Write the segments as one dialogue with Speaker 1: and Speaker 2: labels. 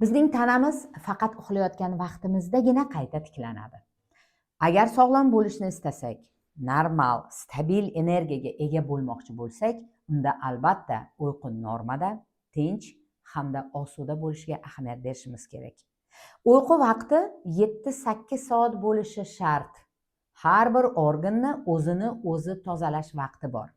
Speaker 1: Bizning tanamiz faqat uxlayotgan vaqtimizdagina qayta tiklanadi. Agar sog'lom bo'lishni istasak, normal, stabil energiyaga ega bo'lmoqchi bo'lsak, unda albatta uyqu normada, tinch hamda osuda bo'lishiga ahamiyat berishimiz kerak. Uyqu vaqti 7-8 soat bo'lishi shart. Har bir organni o'zini o'zi tozalash vaqti bor.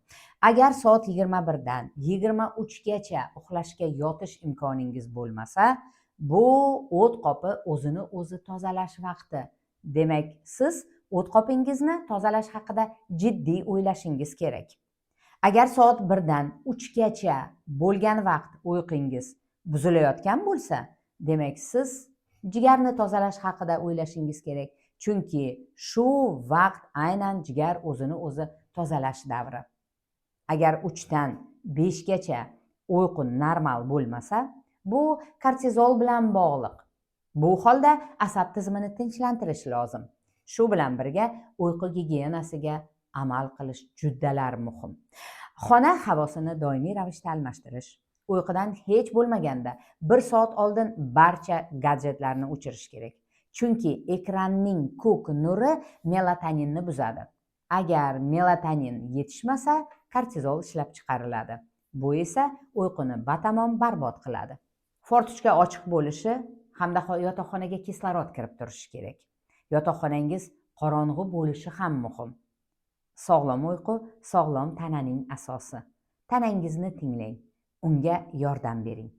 Speaker 1: Agar soat 21 dan 23 gacha uxlashga yotish imkoningiz bo'lmasa, bu o't qopi o'zini o'zi tozalash vaqti. Demak, siz o't qopingizni tozalash haqida jiddiy o'ylashingiz kerak. Agar soat 1 dan 3 gacha bo'lgan vaqt uyqungiz buzilayotgan bo'lsa, demak siz jigarni tozalash haqida o'ylashingiz kerak. Chunki shu vaqt aynan jigar o'zini o'zi tozalash davri. Agar 3 dan 5 gacha uyqu normal bo'lmasa, bu kortizol bilan bog'liq. Bu holda asab tizimini tinchlantirish lozim. Shu bilan birga uyqu gigiyenasiga amal qilish juddalar muhim. Xona havosini doimiy ravishda almashtirish. Uyqudan hech bo'lmaganda 1 soat oldin barcha gadjetlarni o'chirish kerak. Chunki ekranning ko'k nuri melatoninni buzadi. Agar melatonin yetishmasa, kortizol ishlab chiqariladi. Bu esa uyquni batamom barbod qiladi. Fortuchka ochiq bo'lishi hamda yotoqxonaga kislorod kirib turishi kerak. Yotoqxonangiz qorong'u bo'lishi ham muhim. Sog'lom uyqu sog'lom tananing asosi. Tanangizni tinglang, unga yordam bering.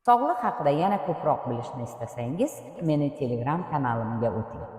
Speaker 1: Sog'liq haqida yana ko'proq bilishni istasangiz, meni Telegram kanalimga o'ting.